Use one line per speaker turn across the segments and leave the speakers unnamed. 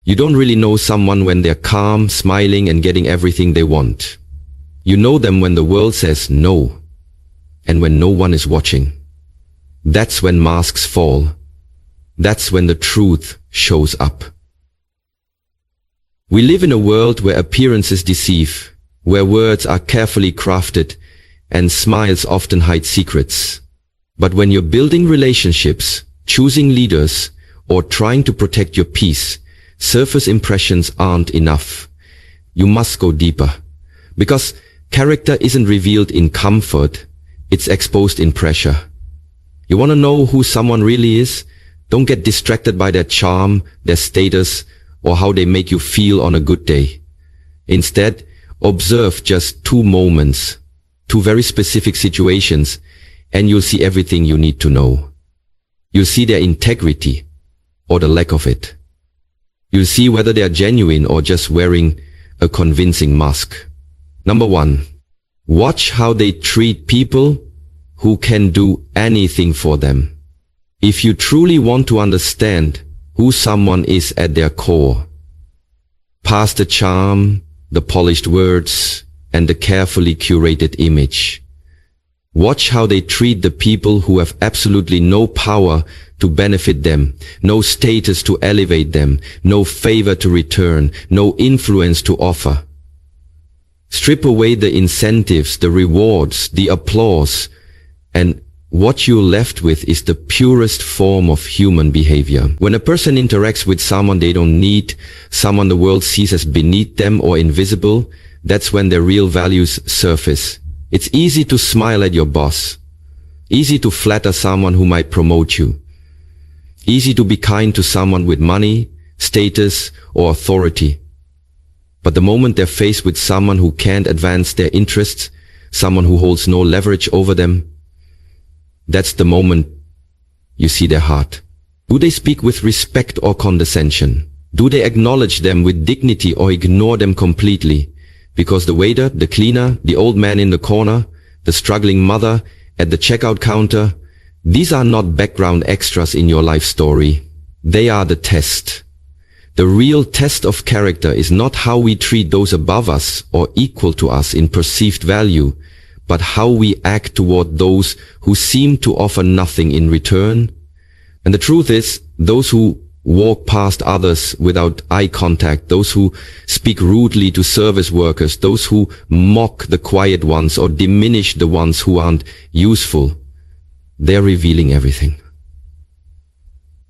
You don't really know someone when they're calm, smiling, and getting everything they want. You know them when the world says no, and when no one is watching. That's when masks fall. That's when the truth shows up. We live in a world where appearances deceive, where words are carefully crafted, and smiles often hide secrets. But when you're building relationships, choosing leaders, or trying to protect your peace, surface impressions aren't enough. You must go deeper. Because character isn't revealed in comfort, it's exposed in pressure. You want to know who someone really is? Don't get distracted by their charm, their status, or how they make you feel on a good day. Instead, observe just 2 moments, 2 very specific situations, and you'll see everything you need to know. You'll see their integrity, or the lack of it. You'll see whether they are genuine or just wearing a convincing mask. Number 1. Watch how they treat people who can do anything for them. If you truly want to understand who someone is at their core, past the charm, the polished words, and the carefully curated image, watch how they treat the people who have absolutely no power to benefit them, no status to elevate them, no favor to return, no influence to offer. Strip away the incentives, the rewards, the applause, and what you're left with is the purest form of human behavior. When a person interacts with someone they don't need, someone the world sees as beneath them or invisible, that's when their real values surface. It's easy to smile at your boss. Easy to flatter someone who might promote you. Easy to be kind to someone with money, status, or authority. But the moment they're faced with someone who can't advance their interests, someone who holds no leverage over them, that's the moment you see their heart. Do they speak with respect or condescension? Do they acknowledge them with dignity or ignore them completely? Because the waiter, the cleaner, the old man in the corner, the struggling mother at the checkout counter, these are not background extras in your life story. They are the test. The real test of character is not how we treat those above us or equal to us in perceived value, but how we act toward those who seem to offer nothing in return. And the truth is, those who walk past others without eye contact, those who speak rudely to service workers, those who mock the quiet ones or diminish the ones who aren't useful, they're revealing everything.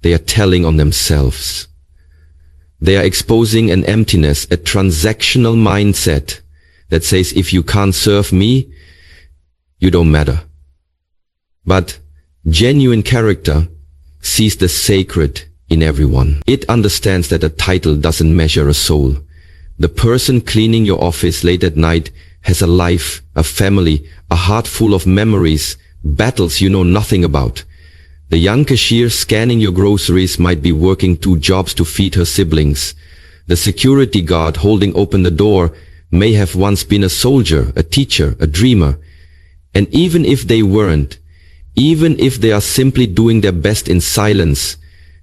They are telling on themselves. They are exposing an emptiness, a transactional mindset that says, if you can't serve me, you don't matter. But genuine character sees the sacred in everyone. It understands that a title doesn't measure a soul. The person cleaning your office late at night has a life, a family, a heart full of memories, battles you know nothing about. The young cashier scanning your groceries might be working 2 jobs to feed her siblings. The security guard holding open the door may have once been a soldier, a teacher, a dreamer. And even if they weren't, even if they are simply doing their best in silence,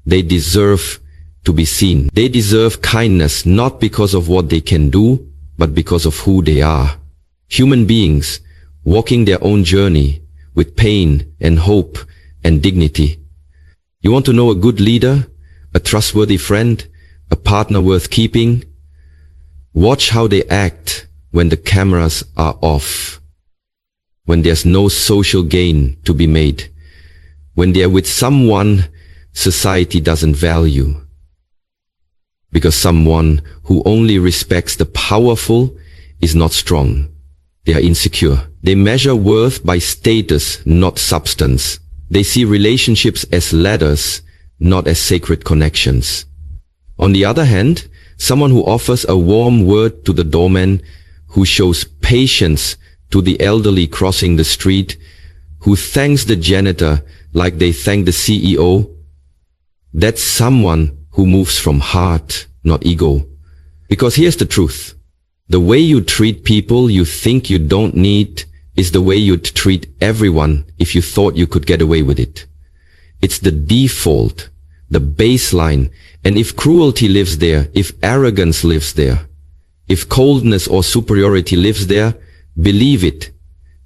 they deserve to be seen. They deserve kindness, not because of what they can do, but because of who they are. Human beings walking their own journey with pain and hope and dignity. You want to know a good leader, a trustworthy friend, a partner worth keeping? Watch how they act when the cameras are off, when there's no social gain to be made, when they're with someone society doesn't value. Because someone who only respects the powerful is not strong. They are insecure. They measure worth by status, not substance. They see relationships as ladders, not as sacred connections. On the other hand, someone who offers a warm word to the doorman, who shows patience to the elderly crossing the street, who thanks the janitor like they thank the CEO, that's someone who moves from heart, not ego. Because here's the truth. The way you treat people you think you don't need is the way you'd treat everyone if you thought you could get away with it. It's the default, the baseline. And if cruelty lives there, if arrogance lives there, if coldness or superiority lives there, believe it.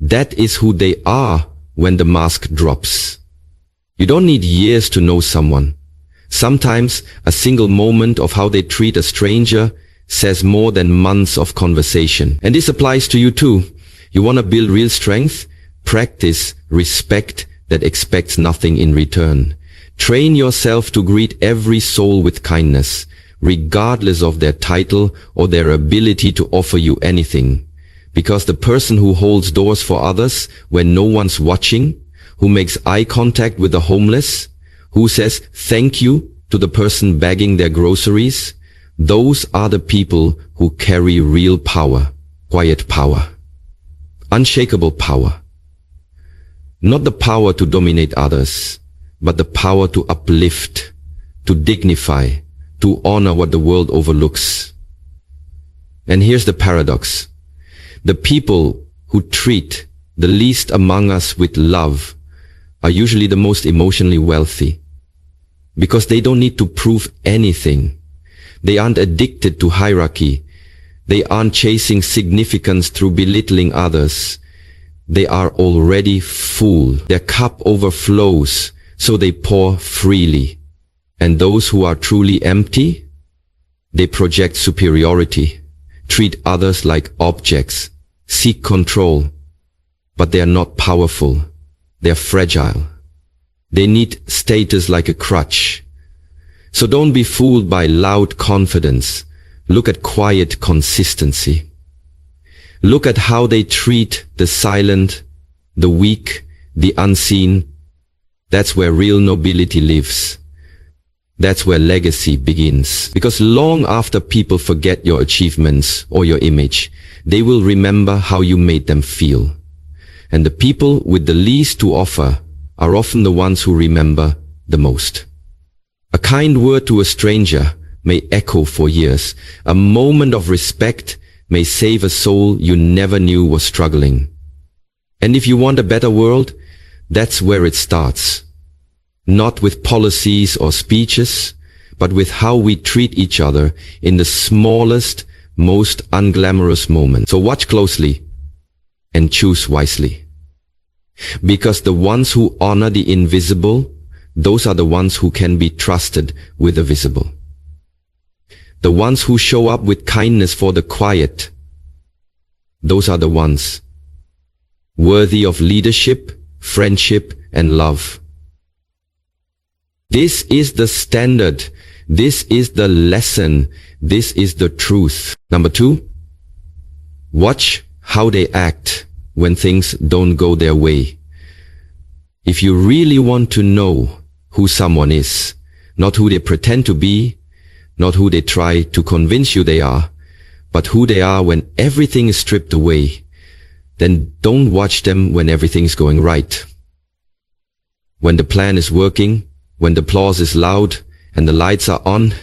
That is who they are when the mask drops. You don't need years to know someone. Sometimes a single moment of how they treat a stranger says more than months of conversation. And this applies to you too. You want to build real strength? Practice respect that expects nothing in return. Train yourself to greet every soul with kindness, regardless of their title or their ability to offer you anything. Because the person who holds doors for others when no one's watching, who makes eye contact with the homeless, who says thank you to the person bagging their groceries, those are the people who carry real power, quiet power, unshakable power. Not the power to dominate others, but the power to uplift, to dignify, to honor what the world overlooks. And here's the paradox. The people who treat the least among us with love are usually the most emotionally wealthy, because they don't need to prove anything. They aren't addicted to hierarchy. They aren't chasing significance through belittling others. They are already full. Their cup overflows, so they pour freely. And those who are truly empty, they project superiority, treat others like objects, seek control, but they are not powerful. They are fragile. They need status like a crutch. So don't be fooled by loud confidence. Look at quiet consistency. Look at how they treat the silent, the weak, the unseen. That's where real nobility lives. That's where legacy begins. Because long after people forget your achievements or your image, they will remember how you made them feel. And the people with the least to offer are often the ones who remember the most. A kind word to a stranger may echo for years. A moment of respect may save a soul you never knew was struggling. And if you want a better world, that's where it starts. Not with policies or speeches, but with how we treat each other in the smallest, most unglamorous moments. So watch closely and choose wisely. Because the ones who honor the invisible, those are the ones who can be trusted with the visible. The ones who show up with kindness for the quiet, those are the ones worthy of leadership, friendship, and love. This is the standard. This is the lesson. This is the truth. Number 2, watch how they act when things don't go their way. If you really want to know who someone is, not who they pretend to be, not who they try to convince you they are, but who they are when everything is stripped away, then don't watch them when everything is going right. When the plan is working, when the applause is loud and the lights are on,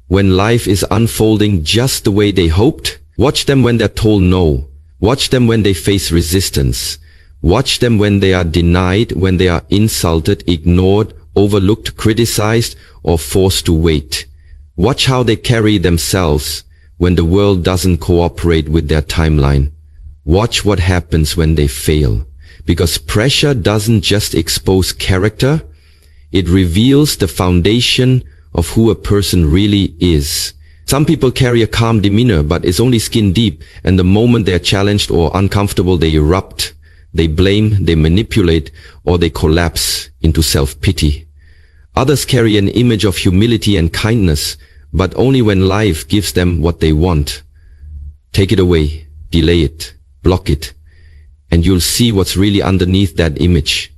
when life is unfolding just the way they hoped, watch them when they're told no. Watch them when they face resistance. Watch them when they are denied, when they are insulted, ignored, overlooked, criticized, or forced to wait. Watch how they carry themselves when the world doesn't cooperate with their timeline. Watch what happens when they fail. Because pressure doesn't just expose character, it reveals the foundation of who a person really is. Some people carry a calm demeanor, but it's only skin deep, and the moment they're challenged or uncomfortable, they erupt. They blame, they manipulate, or they collapse into self-pity. Others carry an image of humility and kindness, but only when life gives them what they want. Take it away, delay it, block it, and you'll see what's really underneath that image.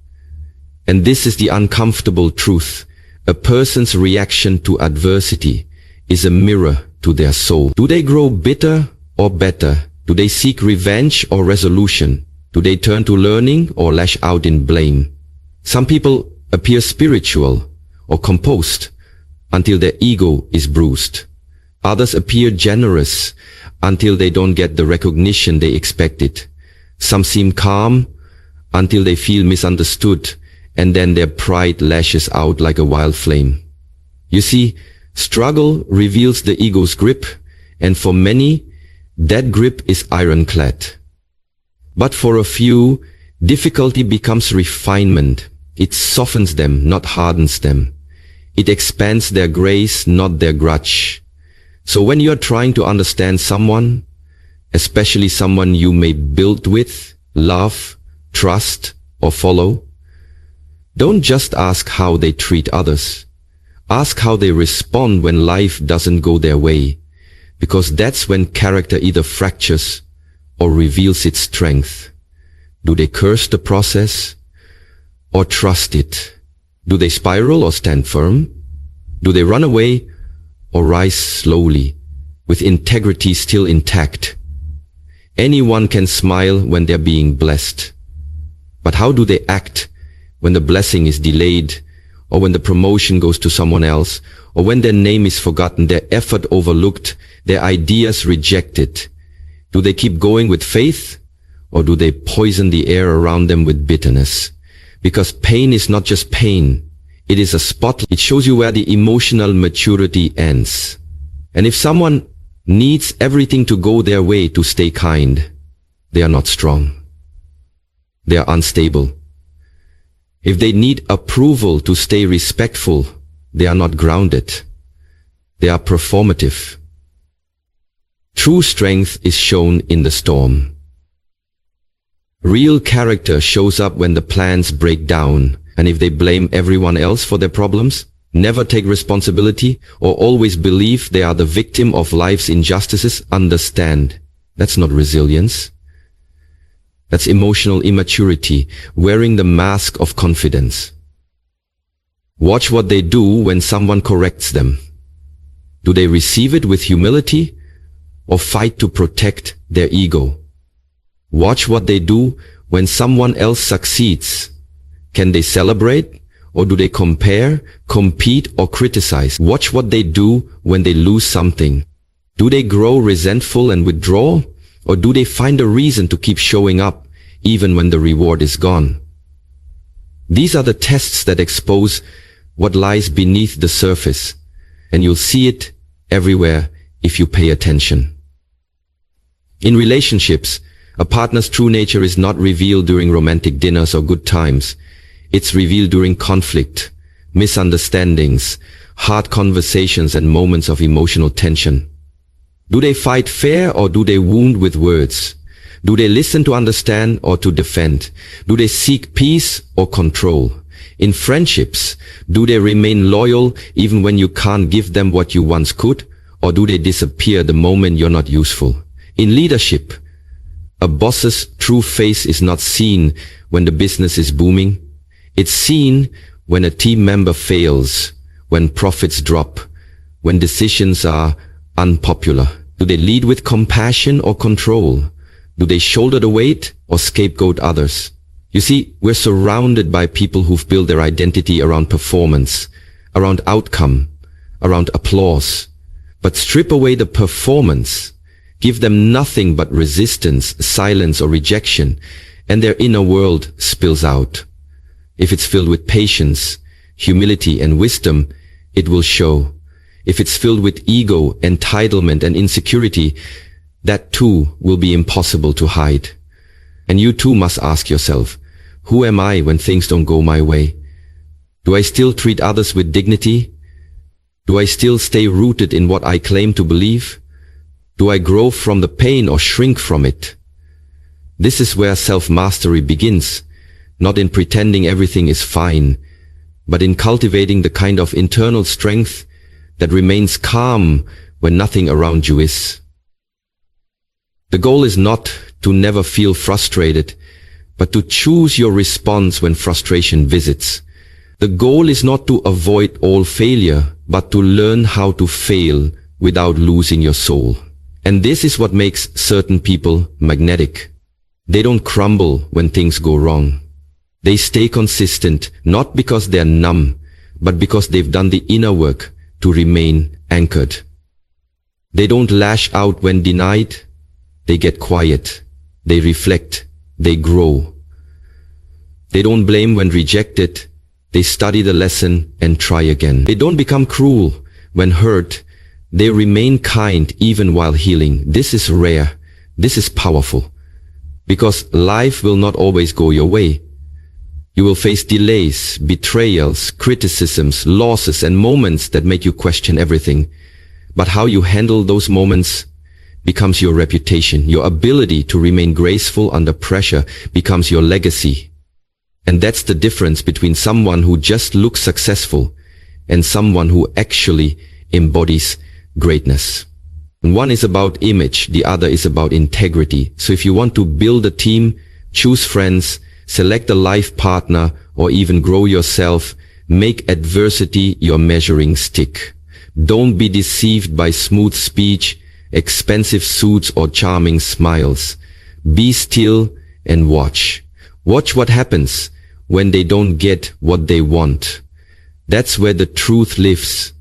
And this is the uncomfortable truth. A person's reaction to adversity is a mirror to their soul. Do they grow bitter or better? Do they seek revenge or resolution? Do they turn to learning or lash out in blame? Some people appear spiritual or composed until their ego is bruised. Others appear generous until they don't get the recognition they expected. Some seem calm until they feel misunderstood, and then their pride lashes out like a wild flame. You see, struggle reveals the ego's grip, and for many, that grip is ironclad. But for a few, difficulty becomes refinement. It softens them, not hardens them. It expands their grace, not their grudge. So when you are trying to understand someone, especially someone you may build with, love, trust, or follow, don't just ask how they treat others. Ask how they respond when life doesn't go their way, because that's when character either fractures or reveals its strength. Do they curse the process or trust it? Do they spiral or stand firm? Do they run away or rise slowly, with integrity still intact? Anyone can smile when they're being blessed. But how do they act when the blessing is delayed, or when the promotion goes to someone else, or when their name is forgotten, their effort overlooked, their ideas rejected? Do they keep going with faith, or do they poison the air around them with bitterness? Because pain is not just pain. It is a spotlight. It shows you where the emotional maturity ends. And if someone needs everything to go their way to stay kind, they are not strong. They are unstable. If they need approval to stay respectful, they are not grounded. They are performative. True strength is shown in the storm. Real character shows up when the plans break down, and if they blame everyone else for their problems, never take responsibility, or always believe they are the victim of life's injustices, understand, that's not resilience. That's emotional immaturity, wearing the mask of confidence. Watch what they do when someone corrects them. Do they receive it with humility, or fight to protect their ego? Watch what they do when someone else succeeds. Can they celebrate, or do they compare, compete, or criticize? Watch what they do when they lose something. Do they grow resentful and withdraw, or do they find a reason to keep showing up even when the reward is gone? These are the tests that expose what lies beneath the surface, and you'll see it everywhere if you pay attention. In relationships, a partner's true nature is not revealed during romantic dinners or good times. It's revealed during conflict, misunderstandings, hard conversations, and moments of emotional tension. Do they fight fair, or do they wound with words? Do they listen to understand or to defend? Do they seek peace or control? In friendships, do they remain loyal even when you can't give them what you once could? Or do they disappear the moment you're not useful? In leadership, a boss's true face is not seen when the business is booming. It's seen when a team member fails, when profits drop, when decisions are unpopular. Do they lead with compassion or control? Do they shoulder the weight or scapegoat others? You see, we're surrounded by people who've built their identity around performance, around outcome, around applause. But strip away the performance, give them nothing but resistance, silence, or rejection, and their inner world spills out. If it's filled with patience, humility, and wisdom, it will show. If it's filled with ego, entitlement, and insecurity, that too will be impossible to hide. And you too must ask yourself, who am I when things don't go my way? Do I still treat others with dignity? Do I still stay rooted in what I claim to believe? Do I grow from the pain or shrink from it? This is where self-mastery begins, not in pretending everything is fine, but in cultivating the kind of internal strength that remains calm when nothing around you is. The goal is not to never feel frustrated, but to choose your response when frustration visits. The goal is not to avoid all failure, but to learn how to fail without losing your soul. And this is what makes certain people magnetic. They don't crumble when things go wrong. They stay consistent, not because they're numb, but because they've done the inner work to remain anchored. They don't lash out when denied. They get quiet. They reflect. They grow. They don't blame when rejected. They study the lesson and try again. They don't become cruel when hurt. They remain kind even while healing. This is rare. This is powerful. Because life will not always go your way. You will face delays, betrayals, criticisms, losses, and moments that make you question everything. But how you handle those moments becomes your reputation. Your ability to remain graceful under pressure becomes your legacy. And that's the difference between someone who just looks successful and someone who actually embodies greatness. One is about image, the other is about integrity. So if you want to build a team, choose friends, select a life partner, or even grow yourself, make adversity your measuring stick. Don't be deceived by smooth speech, expensive suits, or charming smiles. Be still and watch. Watch what happens when they don't get what they want. That's where the truth lives.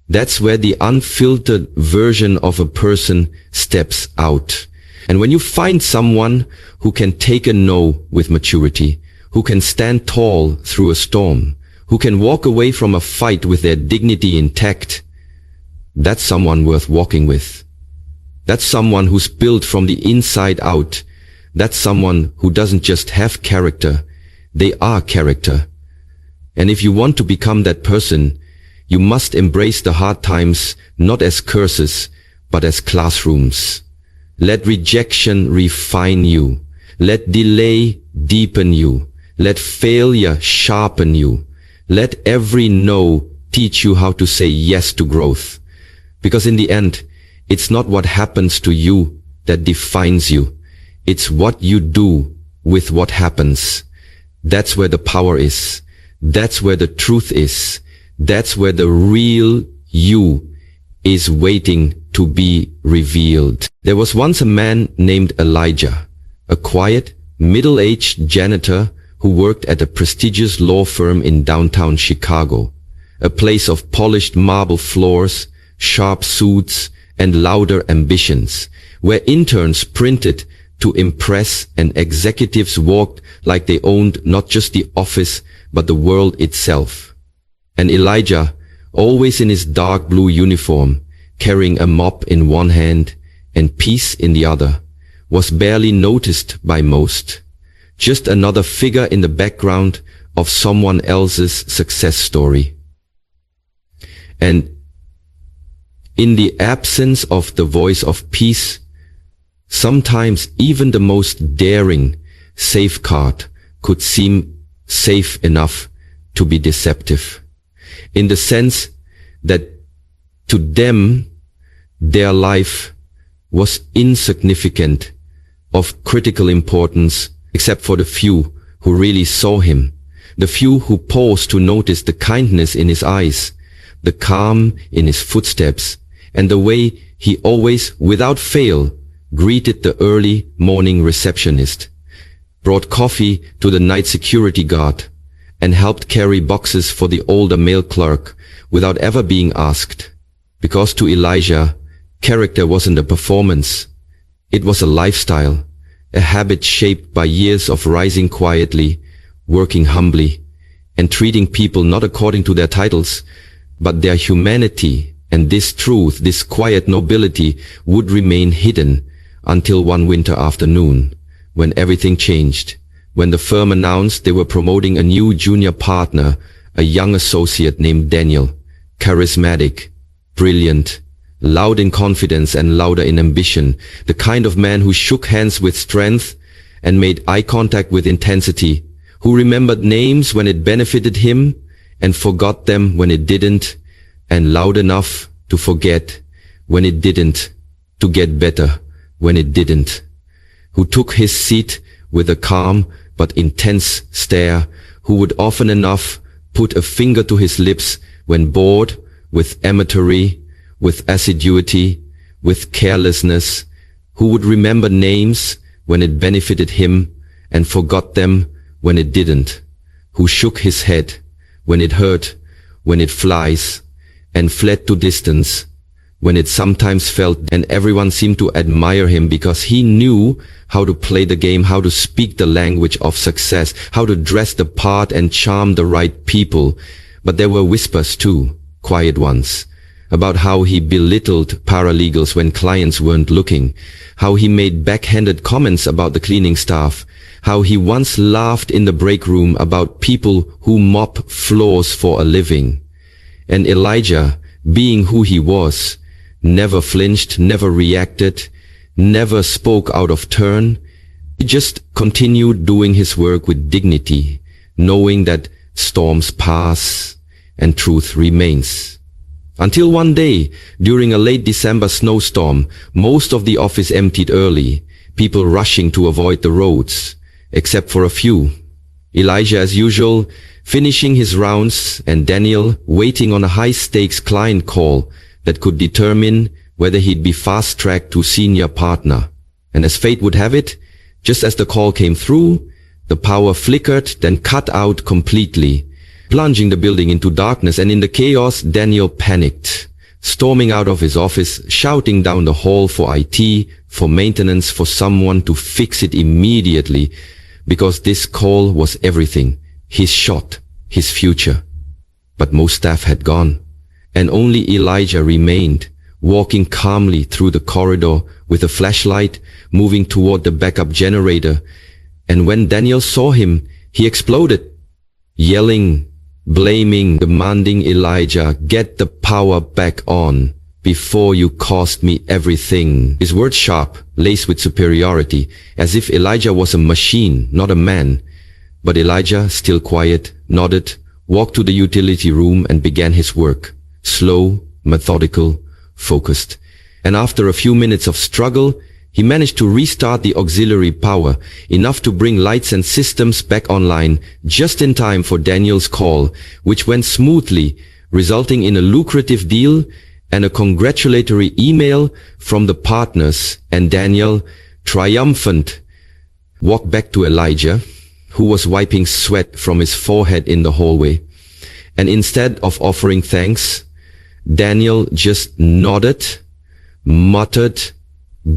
That's where the unfiltered version of a person steps out. And when you find someone who can take a no with maturity, who can stand tall through a storm, who can walk away from a fight with their dignity intact, that's someone worth walking with. That's someone who's built from the inside out. That's someone who doesn't just have character, they are character. And if you want to become that person, you must embrace the hard times not as curses, but as classrooms. Let rejection refine you. Let delay deepen you. Let failure sharpen you. Let every no teach you how to say yes to growth. Because in the end, it's not what happens to you that defines you. It's what you do with what happens. That's where the power is. That's where the truth is. That's where the real you is waiting to be revealed. There was once a man named Elijah, a quiet, middle-aged janitor who worked at a prestigious law firm in downtown Chicago, a place of polished marble floors, sharp suits, and louder ambitions, where interns printed to impress and executives walked like they owned not just the office, but the world itself. And Elijah, always in his dark blue uniform, carrying a mop in one hand and peace in the other, was barely noticed by most. Just another figure in the background of someone else's success story. And in the absence of the voice of peace, sometimes even the most daring safeguard could seem safe enough to be deceptive. In the sense that to them, their life was insignificant, of critical importance, except for the few who really saw him, the few who paused to notice the kindness in his eyes, the calm in his footsteps, and the way he always, without fail, greeted the early morning receptionist, brought coffee to the night security guard, and helped carry boxes for the older male clerk without ever being asked. Because to Elijah, character wasn't a performance. It was a lifestyle, a habit shaped by years of rising quietly, working humbly, and treating people not according to their titles, but their humanity. And this truth, this quiet nobility, would remain hidden until one winter afternoon, when everything changed. When the firm announced they were promoting a new junior partner, a young associate named Daniel, charismatic, brilliant, loud in confidence and louder in ambition, the kind of man who shook hands with strength and made eye contact with intensity, who remembered names when it benefited him and forgot them when it didn't, and loud enough to forget when it didn't, to get better when it didn't, who took his seat with a calm but intense stare, who would often enough put a finger to his lips when bored, with amatory, with assiduity, with carelessness, who would remember names when it benefited him and forgot them when it didn't, who shook his head when it hurt, when it flies, and fled to distance when it sometimes felt and everyone seemed to admire him because he knew how to play the game, how to speak the language of success, how to dress the part and charm the right people. But there were whispers too, quiet ones, about how he belittled paralegals when clients weren't looking, how he made backhanded comments about the cleaning staff, how he once laughed in the break room about people who mop floors for a living. And Elijah, being who he was, never flinched, never reacted, never spoke out of turn. He just continued doing his work with dignity, knowing that storms pass and truth remains. Until one day, during a late December snowstorm, most of the office emptied early, people rushing to avoid the roads, except for a few. Elijah, as usual, finishing his rounds, and Daniel waiting on a high-stakes client call that could determine whether he'd be fast-tracked to senior partner. And as fate would have it, just as the call came through, the power flickered, then cut out completely, plunging the building into darkness. And in the chaos, Daniel panicked, storming out of his office, shouting down the hall for IT, for maintenance, for someone to fix it immediately, because this call was everything, his shot, his future. But most staff had gone, and only Elijah remained, walking calmly through the corridor with a flashlight, moving toward the backup generator. And when Daniel saw him, he exploded, yelling, blaming, demanding Elijah, "Get the power back on before you cost me everything." His words sharp, laced with superiority, as if Elijah was a machine, not a man. But Elijah, still quiet, nodded, walked to the utility room and began his work. Slow, methodical, focused. And after a few minutes of struggle, he managed to restart the auxiliary power, enough to bring lights and systems back online, just in time for Daniel's call, which went smoothly, resulting in a lucrative deal and a congratulatory email from the partners. And Daniel, triumphant, walked back to Elijah, who was wiping sweat from his forehead in the hallway. And instead of offering thanks, Daniel just nodded, muttered,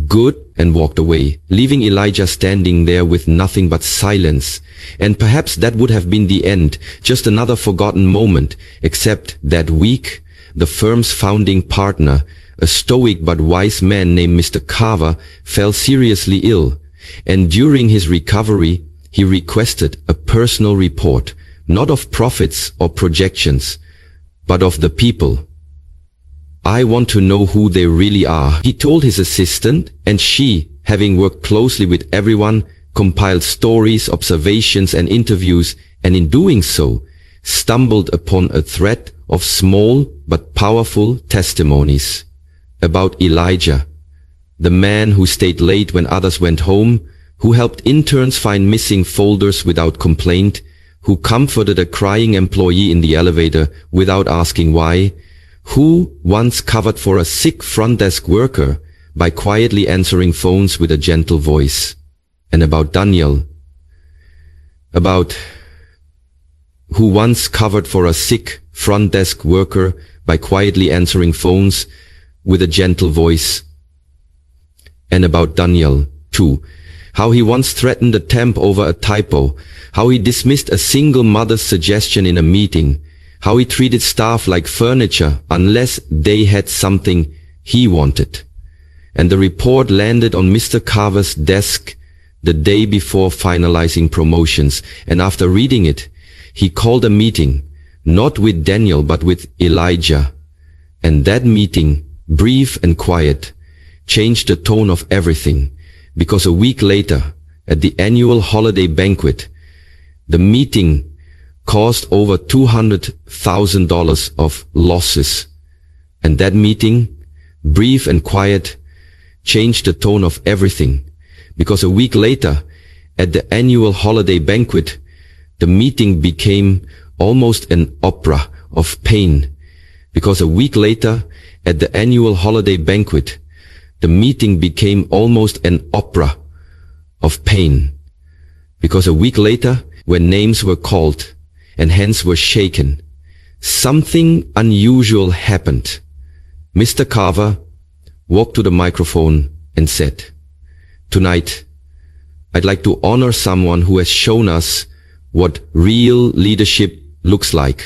"Good," and walked away, leaving Elijah standing there with nothing but silence. And perhaps that would have been the end, just another forgotten moment, except that week, the firm's founding partner, a stoic but wise man named Mr. Carver, fell seriously ill. And during his recovery, he requested a personal report, not of profits or projections, but of the people. "I want to know who they really are," he told his assistant, and she, having worked closely with everyone, compiled stories, observations, and interviews, and in doing so, stumbled upon a thread of small but powerful testimonies about Elijah, the man who stayed late when others went home, who helped interns find missing folders without complaint, who comforted a crying employee in the elevator without asking why, who once covered for a sick front desk worker by quietly answering phones with a gentle voice. And about Daniel, who once covered for a sick front desk worker by quietly answering phones with a gentle voice. And about Daniel, too, how he once threatened a temp over a typo, how he dismissed a single mother's suggestion in a meeting, how he treated staff like furniture unless they had something he wanted. And the report landed on Mr. Carver's desk the day before finalizing promotions, and after reading it, he called a meeting, not with Daniel but with Elijah. And that meeting, brief and quiet, changed the tone of everything, because a week later, at the annual holiday banquet, the meeting caused over $200,000 of losses. And that meeting, brief and quiet, changed the tone of everything, because a week later, at the annual holiday banquet, the meeting became almost an opera of pain. Because a week later, at the annual holiday banquet, the meeting became almost an opera of pain. Because a week later, when names were called and hands were shaken, something unusual happened. Mr. Carver walked to the microphone and said, "Tonight, I'd like to honor someone who has shown us what real leadership looks like.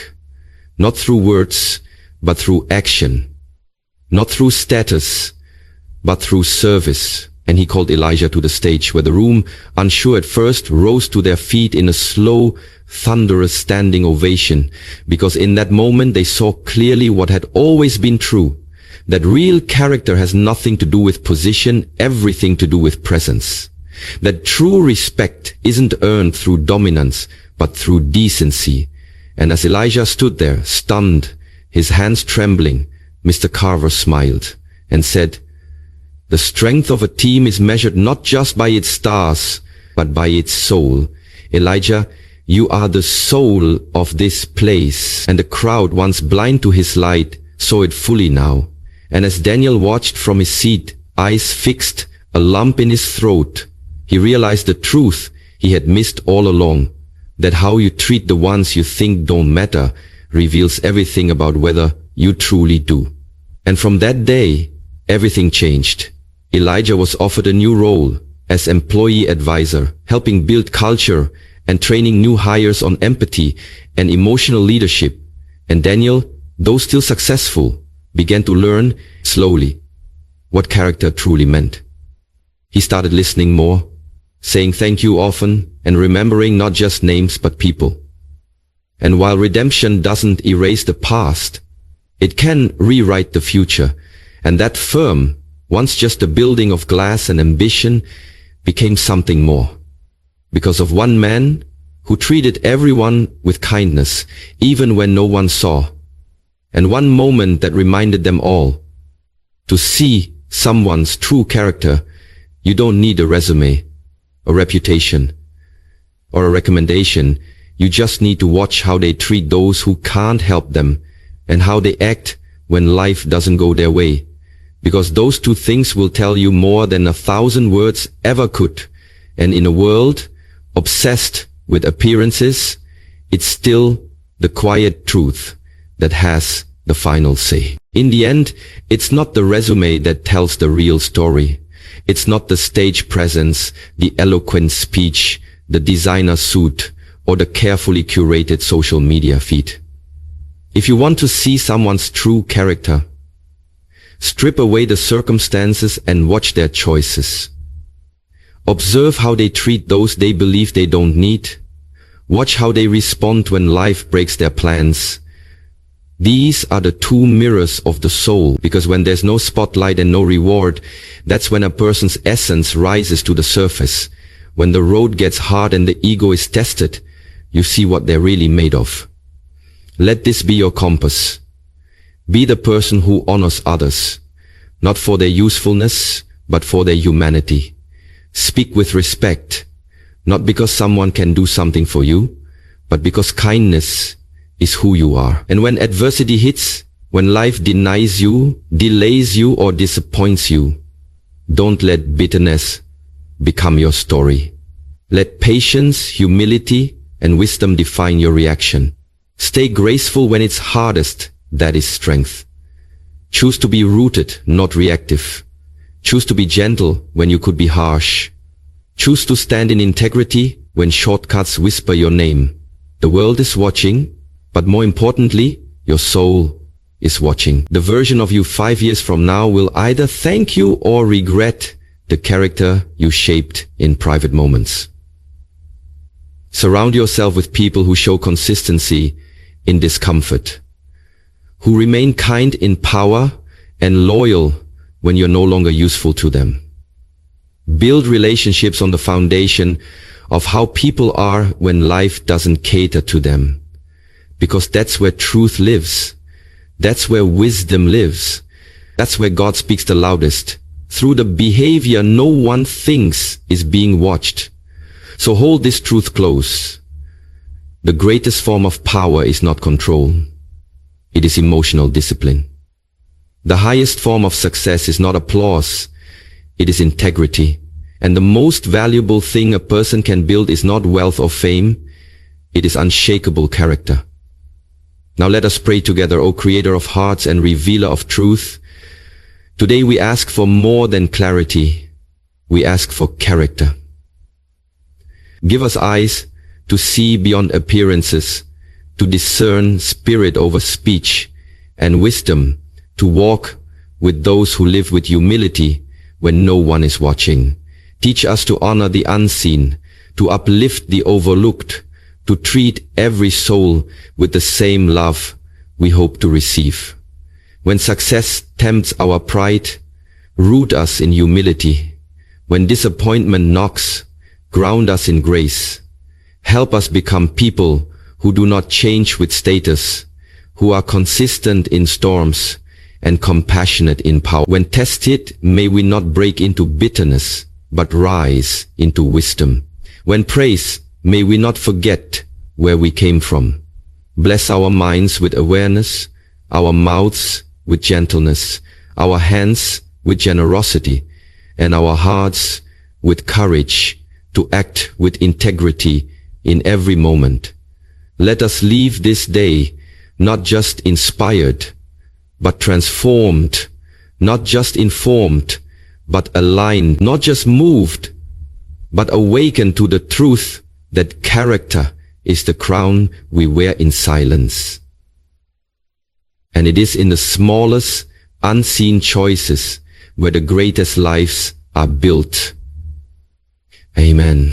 Not through words, but through action. Not through status, but through service." And he called Elijah to the stage, where the room, unsure at first, rose to their feet in a slow, thunderous standing ovation, because in that moment they saw clearly what had always been true, that real character has nothing to do with position, everything to do with presence. That true respect isn't earned through dominance, but through decency. And as Elijah stood there, stunned, his hands trembling, Mr. Carver smiled and said, "The strength of a team is measured not just by its stars, but by its soul. Elijah, you are the soul of this place." And the crowd, once blind to his light, saw it fully now. And as Daniel watched from his seat, eyes fixed, a lump in his throat, he realized the truth he had missed all along, that how you treat the ones you think don't matter reveals everything about whether you truly do. And from that day, everything changed. Elijah was offered a new role as employee advisor, helping build culture and training new hires on empathy and emotional leadership. And Daniel, though still successful, began to learn slowly what character truly meant. He started listening more, saying thank you often, and remembering not just names but people. And while redemption doesn't erase the past, it can rewrite the future. And that firm, once just a building of glass and ambition, became something more. Because of one man who treated everyone with kindness, even when no one saw. And one moment that reminded them all, to see someone's true character, you don't need a resume, a reputation, or a recommendation. You just need to watch how they treat those who can't help them, and how they act when life doesn't go their way. Because those two things will tell you more than 1,000 words ever could. And in a world obsessed with appearances, it's still the quiet truth that has the final say. In the end, it's not the resume that tells the real story. It's not the stage presence, the eloquent speech, the designer suit, or the carefully curated social media feed. If you want to see someone's true character, strip away the circumstances and watch their choices. Observe how they treat those they believe they don't need. Watch how they respond when life breaks their plans. These are the two mirrors of the soul, because when there's no spotlight and no reward, that's when a person's essence rises to the surface. When the road gets hard and the ego is tested, you see what they're really made of. Let this be your compass. Be the person who honors others, not for their usefulness, but for their humanity. Speak with respect, not because someone can do something for you, but because kindness is who you are. And when adversity hits, when life denies you, delays you, or disappoints you, don't let bitterness become your story. Let patience, humility, and wisdom define your reaction. Stay graceful when it's hardest. That is strength. Choose to be rooted, not reactive. Choose to be gentle when you could be harsh. Choose to stand in integrity when shortcuts whisper your name. The world is watching, but more importantly, your soul is watching. The version of you 5 years from now will either thank you or regret the character you shaped in private moments. Surround yourself with people who show consistency in discomfort, who remain kind in power and loyal when you're no longer useful to them. Build relationships on the foundation of how people are when life doesn't cater to them. Because that's where truth lives. That's where wisdom lives. That's where God speaks the loudest. Through the behavior no one thinks is being watched. So hold this truth close. The greatest form of power is not control. It is emotional discipline. The highest form of success is not applause. It is integrity. And the most valuable thing a person can build is not wealth or fame. It is unshakable character. Now let us pray together, O Creator of hearts and Revealer of truth. Today we ask for more than clarity. We ask for character. Give us eyes to see beyond appearances, to discern spirit over speech, and wisdom to walk with those who live with humility when no one is watching. Teach us to honor the unseen, to uplift the overlooked, to treat every soul with the same love we hope to receive. When success tempts our pride, root us in humility. When disappointment knocks, ground us in grace. Help us become people who do not change with status, who are consistent in storms and compassionate in power. When tested, may we not break into bitterness, but rise into wisdom. When praised, may we not forget where we came from. Bless our minds with awareness, our mouths with gentleness, our hands with generosity, and our hearts with courage to act with integrity in every moment. Let us leave this day not just inspired, but transformed, not just informed, but aligned, not just moved, but awakened to the truth that character is the crown we wear in silence. And it is in the smallest, unseen choices where the greatest lives are built. Amen.